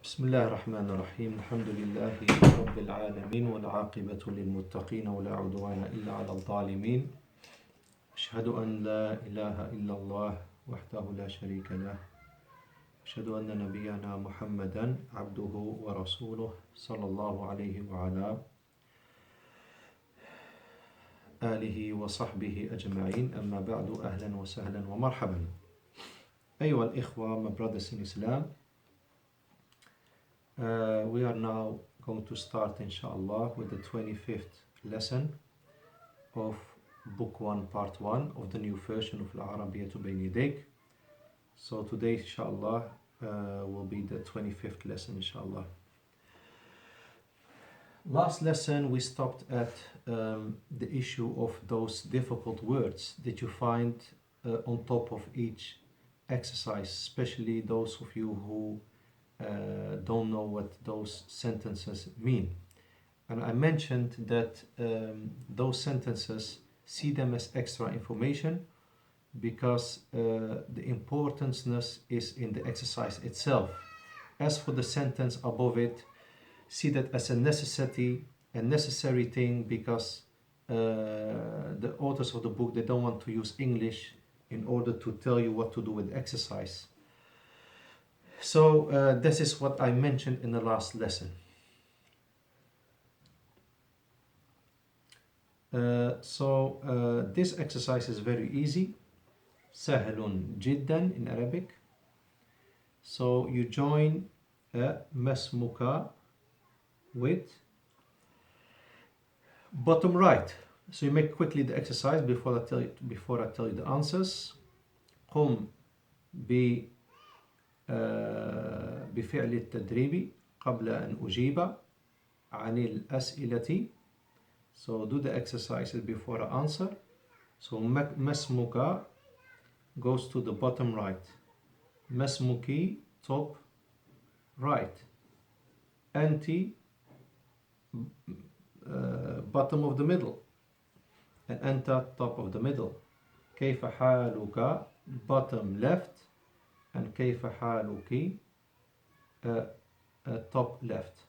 بسم الله الرحمن الرحيم الحمد لله رب العالمين والعاقبة للمتقين ولا عدوان إلا على الظالمين أشهد أن لا إله إلا الله وحده لا شريك له أشهد أن نبينا محمدا عبده ورسوله صلى الله عليه وعلى آله وصحبه أجمعين أما بعد أهلا وسهلا ومرحبا أيها الإخوة, my brothers in Islam. We are now going to start inshallah with the 25th lesson of book 1 part 1 of the new version of Arabiyyah to Bayna Yadayk. So today inshallah will be the 25th lesson inshallah. Last lesson we stopped at the issue of those difficult words that you find on top of each exercise, especially those of you who don't know what those sentences mean. And I mentioned that those sentences, see them as extra information because the importance is in the exercise itself. As for the sentence above it, see that as a necessary thing because the authors of the book, they don't want to use English in order to tell you what to do with exercise. So this is what I mentioned in the last lesson. This exercise is very easy. سهل جدا in Arabic. So you join ما اسمك with bottom right. So you make quickly the exercise before I tell you the answers. قم بفعل التدريب قبل أن أجيب عن الأسئلة. So do the exercises before I answer. So ما اسمك goes to the bottom right. ما اسمك top right. أنت bottom of the middle. And أنت top of the middle. كيف حالك bottom left. And كيف حالك top left.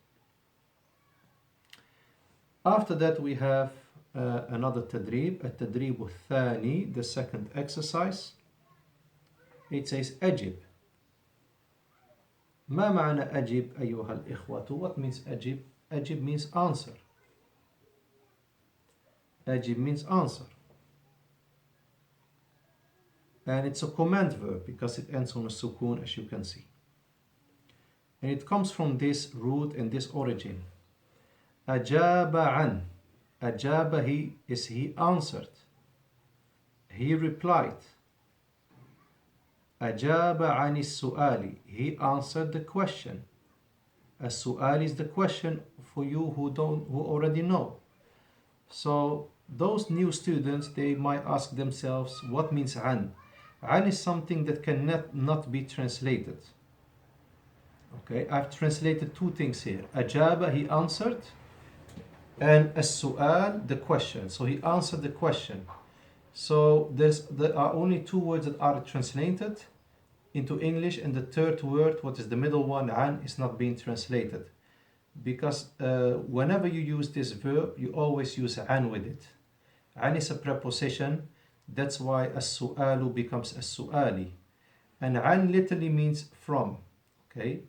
After that we have another تدريب, التدريب الثاني, the second exercise. It says أجب. ما معنى أجب أيها الإخوة? What means أجب? أجب means answer. أجب means answer. And it's a command verb because it ends on a sukun, as you can see. And it comes from this root and this origin. أجاب عن. أجاب he answered. He replied. أجاب عن السؤال. He answered the question. السؤال is the question for you who already know. So those new students, they might ask themselves, what means عن? عن is something that cannot be translated. Okay, I've translated two things here. أجاب, he answered, and السؤال, the question. So he answered the question. So there are only two words that are translated into English, and the third word, what is the middle one, عن, is not being translated. Because whenever you use this verb, you always use عن with it. عن is a preposition. That's why السؤال becomes السؤالي. And عن literally means from. Okay.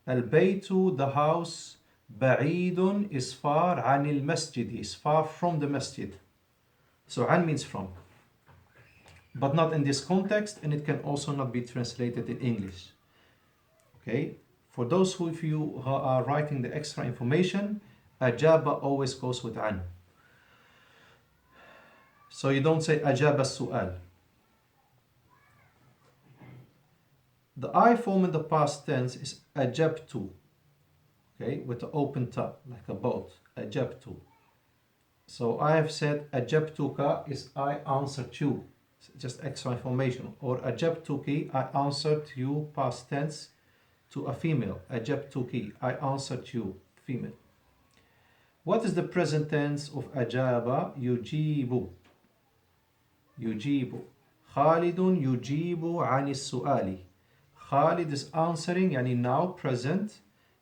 البيت, the house. بعيد is far. عن المسجد is far from the masjid. So عن means from. But not in this context, and it can also not be translated in English. Okay. For those of you who are writing the extra information, أجاب always goes with عن. So you don't say أجاب السؤال. The I form in the past tense is أجبت. Okay, with the open top, like a boat. أجبت. So I have said أجبتك is I answered you. Just extra information. Or أجبتك, I answered you, past tense, to a female. أجبتك, I answered you, female. What is the present tense of أجاب? يجيب. يجيب. خالد يجيب عن السؤال. Khalid is answering, yani now present.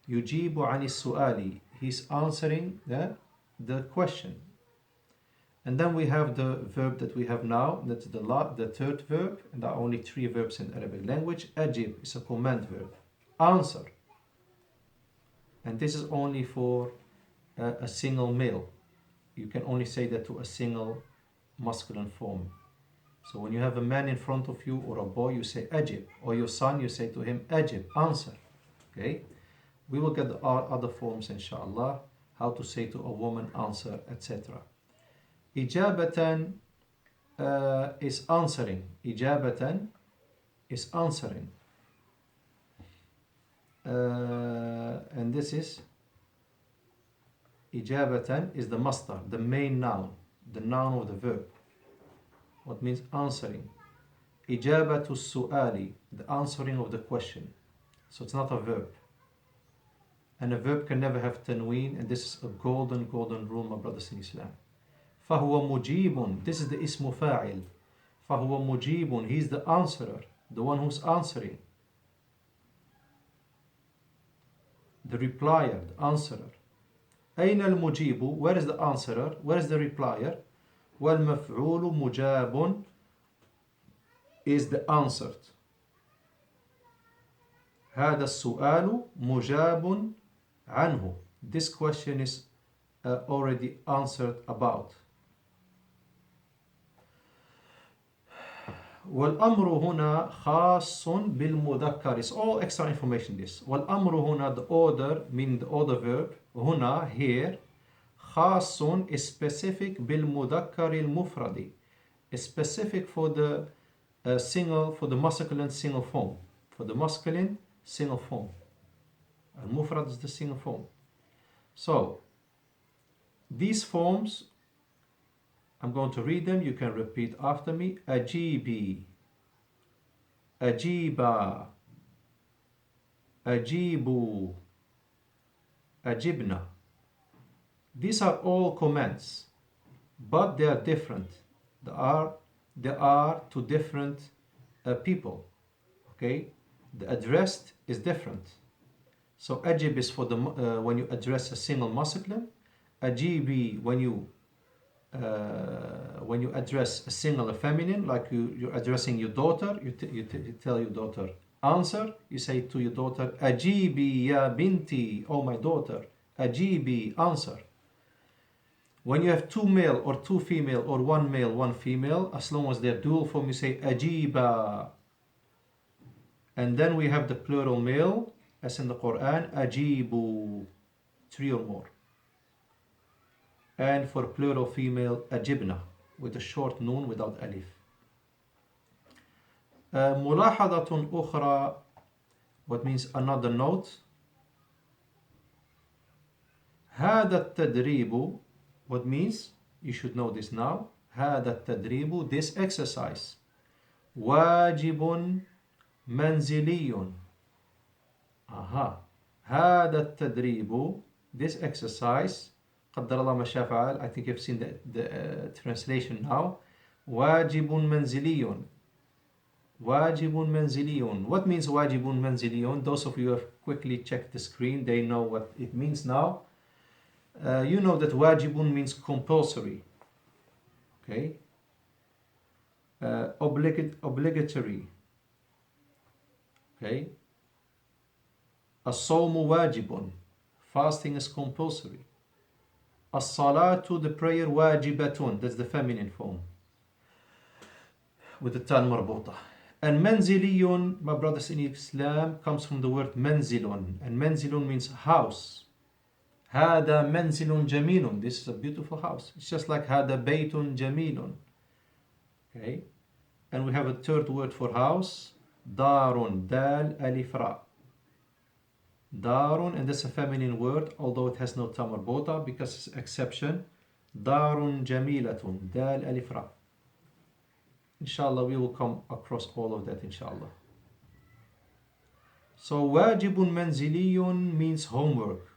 يجيب عن السؤال. He's answering the question. And then we have the verb that we have now. That's the third verb. And there are only 3 verbs in Arabic language. أجب is a command verb. Answer. And this is only for a single male. You can only say that to a single masculine form. So when you have a man in front of you or a boy, you say أجب. Or your son, you say to him أجب, answer. Okay? We will get the other forms inshallah. How to say to a woman answer, etc. إجابة is answering. إجابة is answering. And this is إجابة is the masdar, the main noun, the noun of the verb. What means answering? إجابة السؤال, the answering of the question. So it's not a verb. And a verb can never have tanween, and this is a golden rule, my brothers in Islam. فهو مجيب, this is the اسم فاعل. فهو مجيب, he's the answerer, the one who's answering. The replier, the answerer. أين المجيب, where is the answerer, where is the replier? والمفعول مجاب is the answered. هذا السؤال مجاب عنه. This question is already answered about. والأمر هنا خاص بالمذكر. It's all extra information this. والأمر هنا, the order, meaning the order verb, هنا, here, خاص is specific بالمذكر المفرد. Is specific for the single, for the masculine single form. For the masculine single form. Al-mufrad is the single form. So, these forms, I'm going to read them. You can repeat after me. Ajibi, Ajiba, Ajibu, Ajibna. These are all commands, but they are different. They are to different people. Okay, the addressed is different. So ajib is for the when you address a single masculine. Ajibi when you address a single feminine, like you're addressing your daughter, you tell your daughter answer. You say to your daughter Ajibi ya binti, oh my daughter. Ajibi, answer. When you have 2 male or 2 female or 1 male, 1 female, as long as they're dual form, you say ajiba. And then we have the plural male, as in the Quran, ajibu, 3 or more. And for plural female, ajibna, with a short noon without alif. ملاحظة أخرى, what means another note. هذا التدريب, what means, you should know this now. هذا التدريب, this exercise. واجب منزلي. Aha. هذا التدريب, this exercise. قدر الله ما شاء فعل. I think you've seen the translation now. واجب منزلي. واجب منزلي. What means واجب منزلي? Those of you who have quickly checked the screen, they know what it means now. You know that wajibun means compulsory. Okay. Obligatory. Okay. As-sawmu wajibun. Fasting is compulsory. As-salatu, the prayer, wajibatun. That's the feminine form. With the tan marbuta. And manziliyun, my brothers in Islam, comes from the word manzilun. And manzilun means house. هذا منزل جميل. This is a beautiful house. It's just like هذا بيت جميل. Okay. And we have a third word for house. دار, دال, ألف, را. دار, and that's a feminine word, although it has no ta marbuta because it's an exception. دار جميلة, دال, ألف, را. Inshallah, we will come across all of that, inshallah. So, واجب منزلي means homework.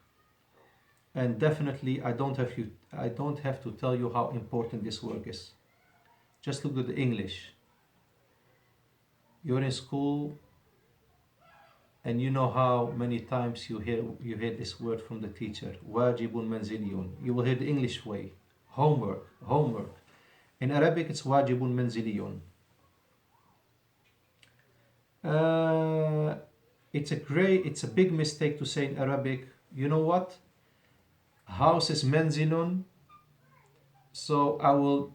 And definitely, I don't have to tell you how important this work is. Just look at the English. You're in school And you know how many times you hear this word from the teacher, wajibun manziliyun. You will hear the English way, homework, homework. In Arabic, it's wajibun manziliyun. It's a big mistake to say in Arabic, you know what? House is manzilun, so I will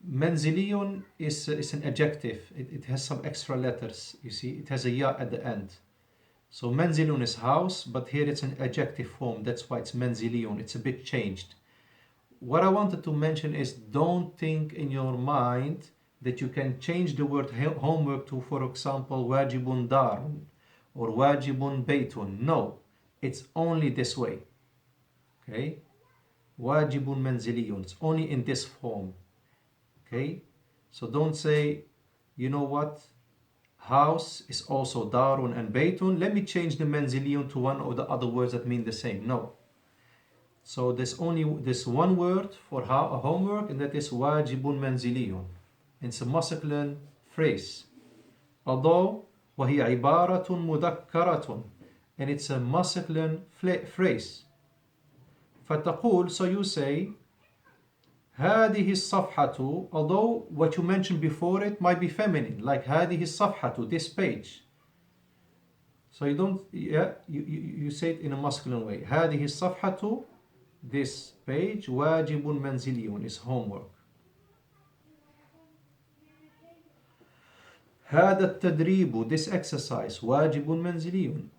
manziliyun is an adjective. It has some extra letters. You see, it has a ya at the end. So manzilun is house, but here it's an adjective form. That's why it's manziliyun. It's a bit changed. What I wanted to mention is, don't think in your mind that you can change the word homework to, for example, wajibun darun or wajibun baytun. No, it's only this way. Okay? Wajibun manziliyun. It's only in this form. Okay? So don't say, you know what? House is also darun and baytun. Let me change the manziliyun to one of the other words that mean the same. No. So there's only this one word for homework, and that is wajibun manziliyun. It's a masculine phrase. Although وهي عبارة مذكرة, and it's a masculine phrase. فتقول, so you say هذه الصفحة, although what you mentioned before it might be feminine, like هذه الصفحة, this page. So you don't, you say it in a masculine way. هذه الصفحة, this page, wajibun manziliyun, is homework. هذا التدريب, this exercise, wajibun manziliyun.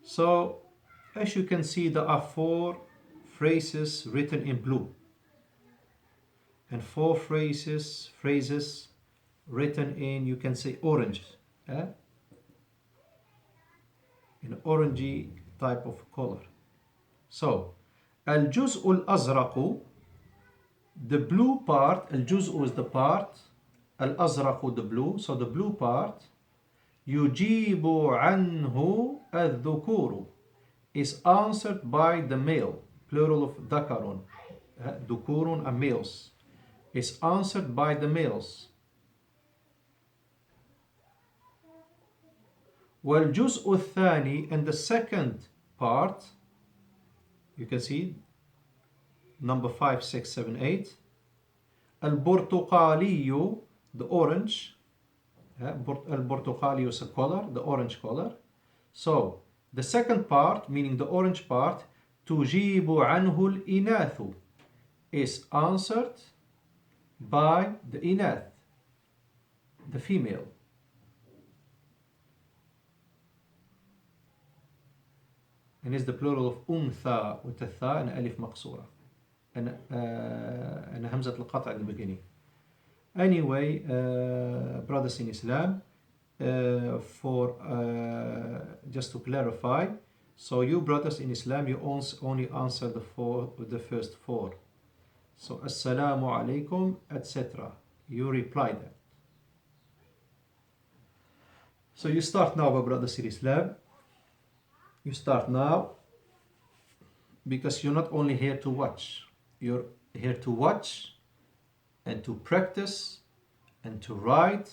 So, as you can see, there are 4 phrases written in blue and 4 phrases written in, you can say, orange. In an orangey type of color. So, الجزء الأزرق, the blue part, الجزء is the part, الأزرق the blue, so the blue part, يجيب عنه الذكور, is answered by the male, plural of ذكر, ذكور are males, is answered by the males. والجزء الثاني, and the second part, you can see number 5, 6, 7, 8. البرتقالي, the orange. البرتقالي is a color, the orange color. So the second part, meaning the orange part, تجيب عنه الإناث, is answered by the إناث, the female. And is the plural of أنثى with a tha and alif مقصورة and همزة القطع at the beginning. Anyway, brothers in Islam, just to clarify, so you brothers in Islam, you only answer the first 4. So Assalamu alaikum, etc. You reply that. So you start now, brothers in Islam. You start now, because you're not only here to watch, you're here to watch and to practice and to write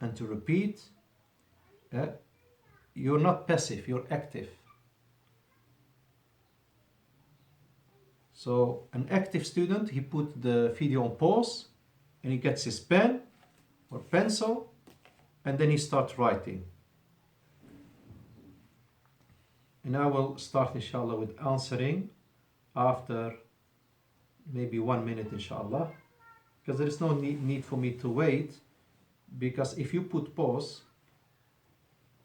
and to repeat. You're not passive, you're active. So an active student, he put the video on pause and he gets his pen or pencil and then he starts writing. And I will start, inshallah, with answering after maybe 1 minute, inshallah. Because there is no need for me to wait. Because if you put pause,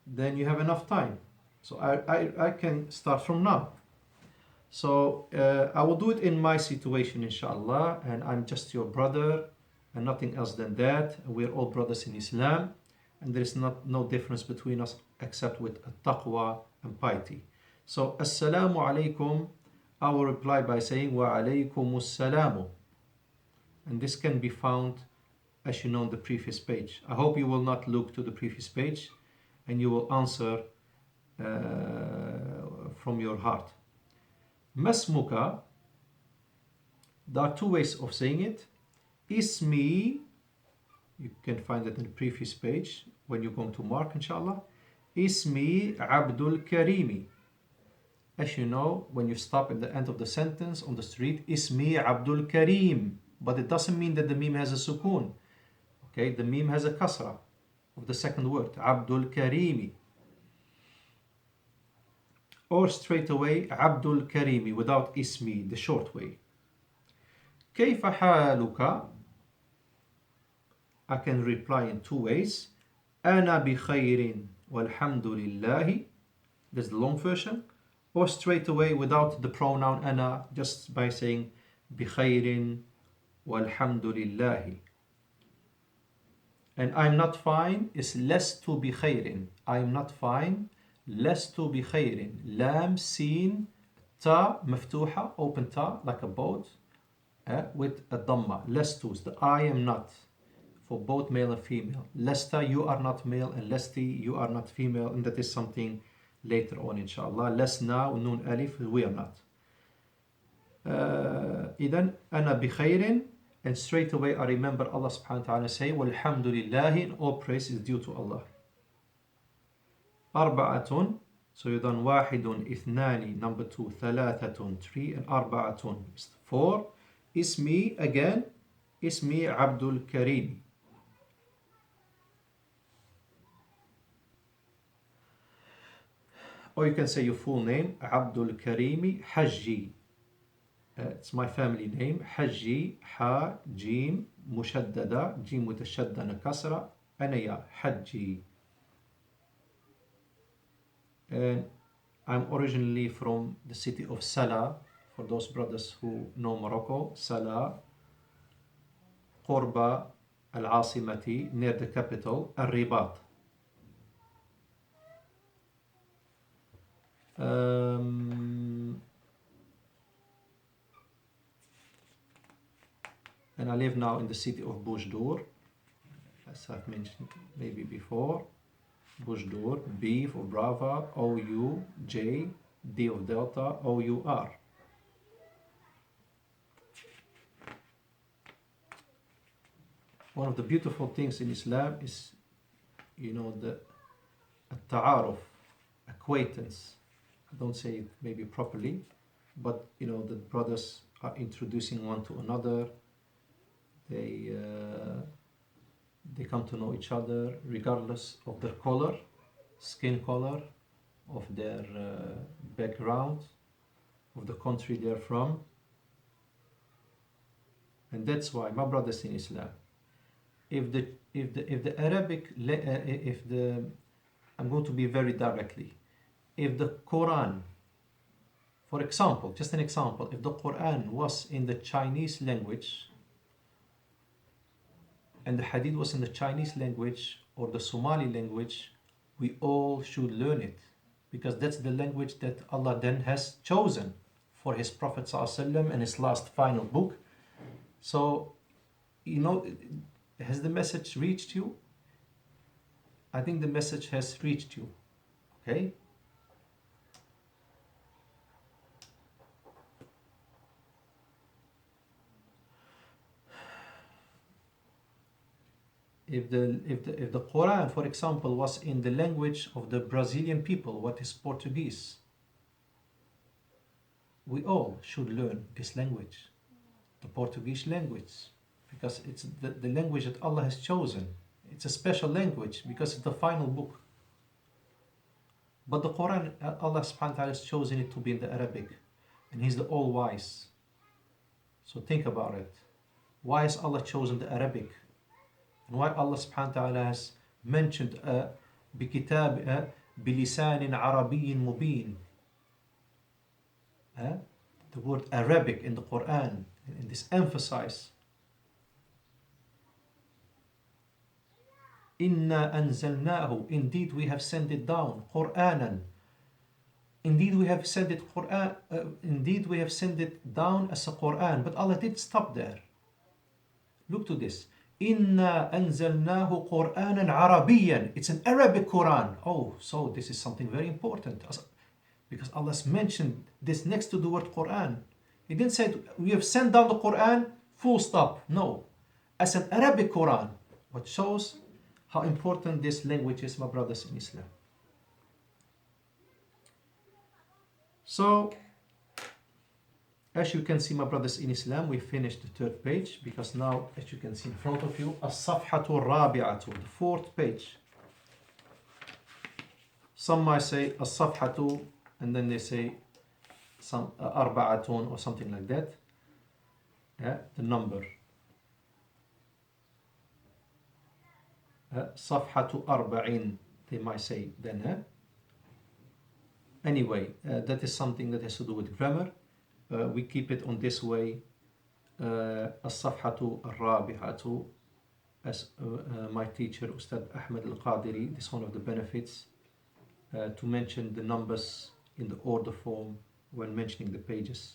then you have enough time. So I can start from now. So I will do it in my situation, inshallah. And I'm just your brother and nothing else than that. We're all brothers in Islam. And there is no difference between us except with taqwa and piety. So, Assalamu alaikum, I will reply by saying Wa alaykum assalamu. And this can be found, as you know, on the previous page. I hope you will not look to the previous page and you will answer from your heart. Masmuka, there are two ways of saying it. Ismi, you can find it in the previous page when you're going to mark, inshallah. Ismi Abdul Karimi. As you know, when you stop at the end of the sentence on the street, Ismi Abdul Karim. But it doesn't mean that the meme has a sukoon. Okay, the meme has a kasra of the second word, Abdul Karimi. Or straight away, Abdul Karimi, without Ismi, the short way. كيف حالك? I can reply in two ways. أنا بخير والحمد لله. That's the long version. Or straight away without the pronoun أنا, just by saying بخير والحمد لله. And I'm not fine is لست بخير. I'm not fine. لست بخير. لام سين تا مفتوحة, open ta, like a boat, with a dhamma. لست is the I am not, for both male and female. Lesta, you are not male, and lesti, you are not female, and that is something later on, inshallah. Lesna, nun alif, we are not. إذن أنا بخير, and straight away I remember Allah subhanahu wa ta'ala say, walhamdulillahi, and all praise is due to Allah. أربعة, so you done واحد اثنان, number 2, ثلاثة, 3, and أربعة is 4. Ismi, again, Ismi Abdul Karim. Or you can say your full name, Abdul Karimi Hajji. It's my family name, Hajji, Ha, Jim, Mushaddada, Jim with a shadda and a kasra, Anaya, Hajji. And I'm originally from the city of Salah, for those brothers who know Morocco. Salah, Qurba al-Asimati, near the capital, Al-Ribat. And I live now in the city of Boujdour, as I've mentioned maybe before. Boujdour, B for Brava, O-U, J, D of Delta, O-U-R. One of the beautiful things in Islam is, you know, the ta'aruf, acquaintance. I don't say it maybe properly, but you know, the brothers are introducing one to another. They come to know each other regardless of their color, skin color, of their background, of the country they're from. And that's why, my brothers in Islam, if the Arabic, I'm going to be very directly, if the Quran, for example, just an example, if the Quran was in the Chinese language and the Hadith was in the Chinese language or the Somali language, we all should learn it, because that's the language that Allah then has chosen for His Prophet ﷺ and His last final book. So, you know, has the message reached you? I think the message has reached you. Okay? If the Quran, for example, was in the language of the Brazilian people, what is Portuguese, we all should learn this language, the Portuguese language, because it's the language that Allah has chosen. It's a special language because it's the final book. But the Quran, Allah subhanahu wa ta'ala has chosen it to be in the Arabic, and He's the all-wise. So think about it. Why has Allah chosen the Arabic? And why Allah subhanahu wa ta'ala has mentioned بِكِتَابٍ بِلِسَانٍ عَرَبِيٍّ مُبِينٍ, the word Arabic in the Quran, and this emphasize. إِنَّا أَنزَلْنَاهُ, indeed we have sent it down, قُرْآنًا, indeed we have sent it Quran, indeed we have sent it down as a Quran. But Allah did stop there. Look to this. إِنَّا أَنزَلْنَاهُ قُرْآنًا عَرَبِيًّا, it's an Arabic Quran. Oh, so this is something very important. Because Allah's mentioned this next to the word Quran. He didn't say we have sent down the Quran, full stop. No. As an Arabic Quran, what shows how important this language is, my brothers in Islam. So, as you can see, my brothers in Islam, we finished the third page, because now, as you can see in front of you, الصفحة الرابعة, the fourth page. Some might say الصفحة, and then they say some أربعة or something like that. Yeah, the number. صفحة أربعين, they might say then. Anyway, that is something that has to do with grammar. We keep it on this way. الصفحة الرابعة, as my teacher Ustadh Ahmed Al-Qadiri, this is one of the benefits, to mention the numbers in the order form when mentioning the pages,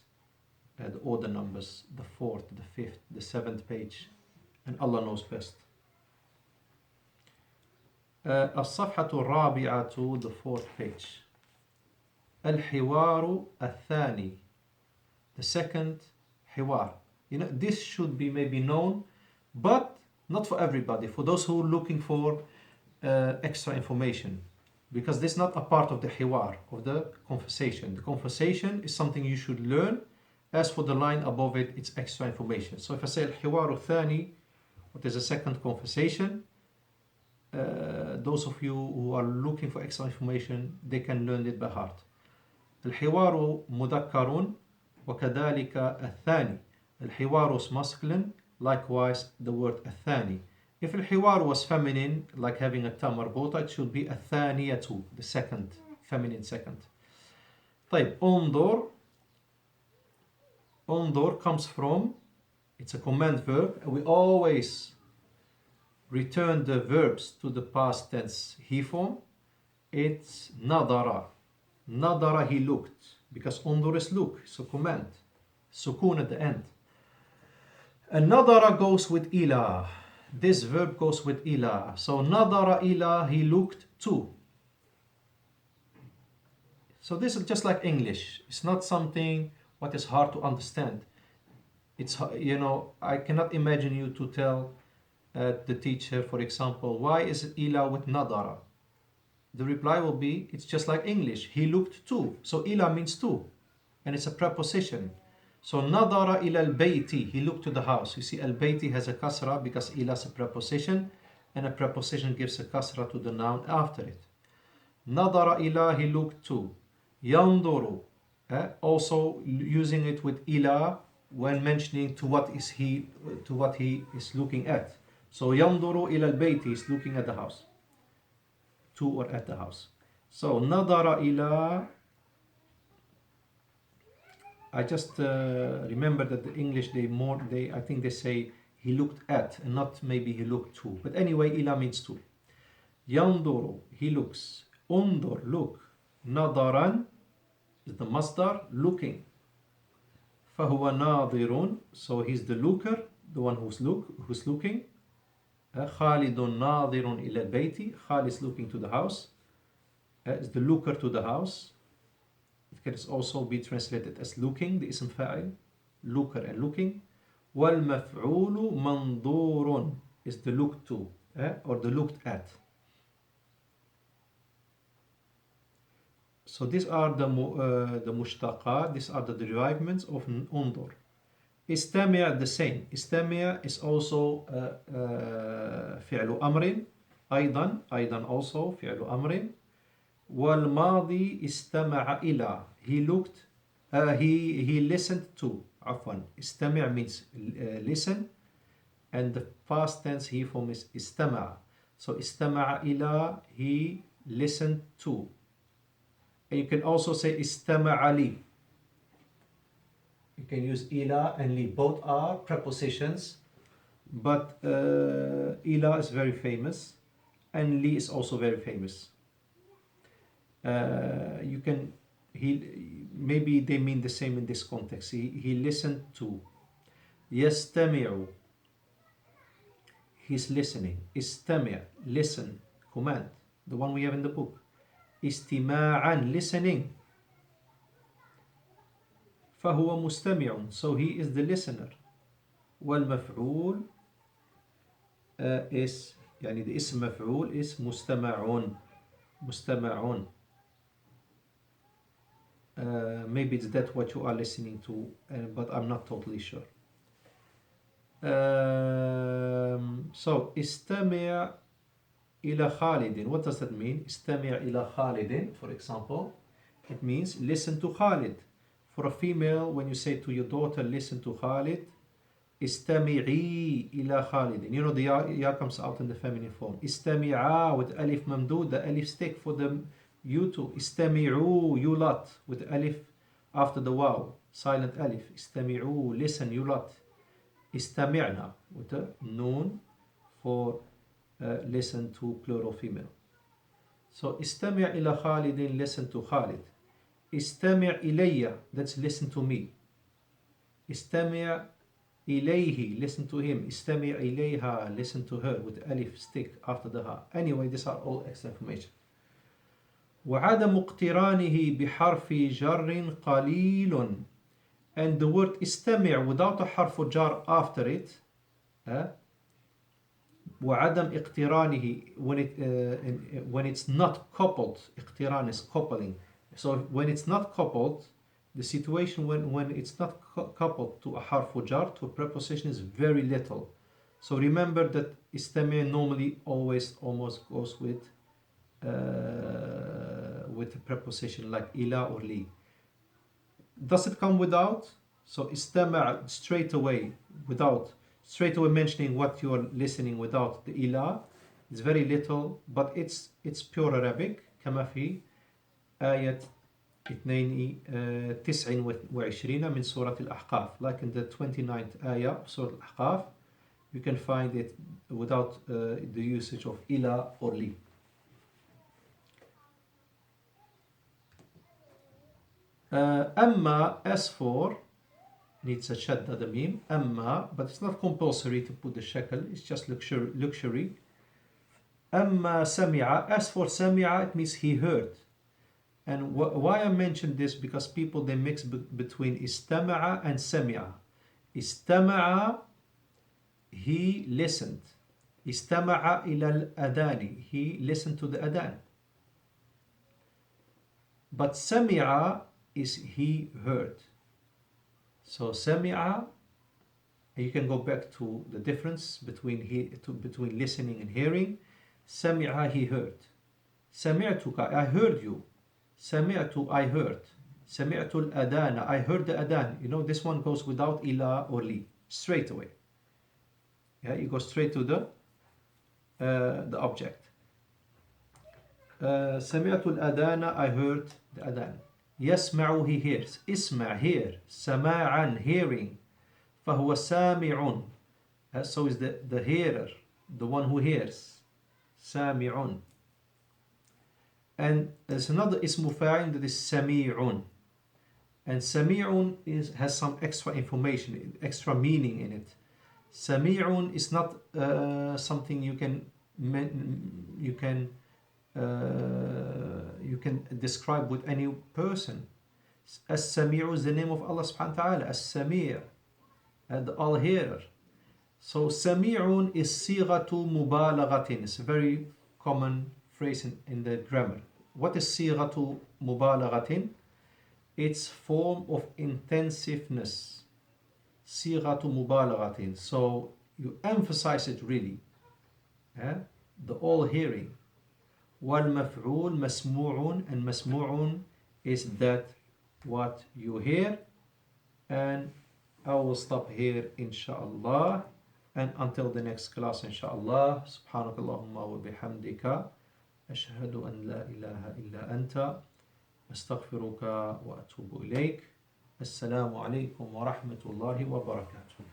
the order numbers, the fourth, the fifth, the seventh page, and Allah knows best. الصفحة الرابعة, the fourth page. الحوار الثاني, the second حوار. You know, this should be maybe known, but not for everybody, for those who are looking for extra information, because this is not a part of the حوار, of the conversation. The conversation is something you should learn. As for the line above it, it's extra information. So if I say الحوار الثاني, what is a second conversation, those of you who are looking for extra information, they can learn it by heart. الحوار مذكر وكذلك الثاني. الحوار is masculine, likewise the word الثاني. If الحوار was feminine, like having a ta marbuta, it should be الثانية, the second, feminine second. طيب, انظر. انظر comes from, it's a command verb, and we always return the verbs to the past tense he form. It's nadara. Nadara, he looked, because انظر is look, so command. Sukun at the end. And nadara goes with ila. This verb goes with ila. So nadara ila, he looked to. So this is just like English. It's not something what is hard to understand. It's, you know, I cannot imagine you to tell the teacher, for example, why is it ila with nadara? The reply will be, it's just like English. He looked to. So ila means to, and it's a preposition. So nadara ila al-bayti, he looked to the house. You see, al-bayti has a kasra because ila is a preposition, and a preposition gives a kasra to the noun after it. Nadara ila, he looked to. Yanduru, also using it with ila when mentioning to what he is looking at. So yanduru ila al-bayti, is looking at the house. To or at the house. So nadara ila, I just remember that the English, I think they say he looked at, and not maybe he looked to. But anyway, ila means to. Yanduru, he looks. Undur, look. Nadaran is the masdar, looking. Fahuwa nadirun, so he's the looker, the one who's looking. Khalidun nadirun ila al-bayti, Khalid is looking to the house. Is the looker to the house. It can also be translated as looking, the ism fa'il, looker and looking. Wal maf'ulu mandurun is the looked to, or the looked at. So these are the mushtaqat, these are the derivatives of undur. Istami' the same. Istami' is also fi'lu amrin, aydan also fi'lu amrin. والماضي استمع إلى, he looked, he listened to, عفوا, استمع means listen, and the past tense he form is استمع. So استمع إلى, he listened to. And you can also say استمع لي. You can use إلى and لي, both are prepositions, but إلى is very famous and لي is also very famous. You can, maybe they mean the same in this context. He listened to. يستمع, he's listening. استمع, listen, command, the one we have in the book. استماعا, listening. فهو مستمع, so he is the listener. والمفعول is يعني the اسم مفعول is مستمعون. مستمعون. Maybe it's that what you are listening to, but I'm not totally sure. So استمع إلى خالد. What does that mean? استمع إلى خالد, for example, it means listen to Khalid. For a female, when you say to your daughter, listen to Khalid, استمعي إلى خالد. You know the ya comes out in the feminine form. استمعا with alif mamdud, the alif stick for the you two. استمعوا, you lot, with alif after the waw, silent alif. استمعوا, listen, you lot. استمعنا with the noon for listen to plural female. So استمع إلى خالد, listen to Khalid. استمع إلي, that's listen to me. استمع إليه, listen to him. استمع إليها, listen to her, with alif stick after the ha. Anyway, these are all extra information. وعدم اقترانه بحرف جر قليل. And the word استمع without a حرف jar after it, وعدم اقترانه, when it's not coupled, اقتران is coupling. So when it's not coupled, the situation when it's not coupled to a حرف jar, to a preposition, is very little. So remember that استمع normally always almost goes with a preposition like إلى or لي. Does it come without? So استمع straight away, without straight away mentioning what you are listening without the إلى. It's very little, but it's pure Arabic. كما في آية 29 من سورة الأحقاف. Like in the 29th ayah of Surah Al-Ahqaf, you can find it without the usage of إلى or لي. أما, as for, needs a shadda the meme, أما, but it's not compulsory to put the shekel, it's just luxury. أما سمع, as for سمع, it means he heard. And why I mentioned this, because people, they mix between استمع and سمع. استمع, he listened. استمع إلى الأذان, he listened to the adhan. But سمع is he heard. So سمع, you can go back to the difference between between listening and hearing. سمع, he heard. سمعتك, I heard you. سمعت, I heard. سمعت الأذان, I heard the adhan. You know, this one goes without إلى or لي, straight away. Yeah, you go straight to the object. سمعت الأذان, I heard the adhan. يسمع, he hears. اسمع, hear. سماعا, hearing. فهو سامع, so is the hearer, the one who hears. سامع. And there's another اسم فاعل that is سميع. And سميع has some extra information, extra meaning in it. سميع is not something you can describe with any person. As-Sami'u is the name of Allah subhanahu wa ta'ala. As-Sami', the all-hearer. So Sami'un is sighatu mubalaghatin. It's a very common phrase in the grammar. What is sighatu mubalaghatin? It's form of intensiveness. Sighatu mubalaghatin. So you emphasize it really. The all-hearing. وَالْمَفْعُولْ مَسْمُوعٌ, and مَسْمُوعٌ is that what you hear. And I will stop here inshallah, and until the next class inshallah. سبحانك اللهم وبحمدك أشهد أن لا إله إلا أنت أستغفرك وأتوب إليك. السلام عليكم ورحمة الله وبركاته.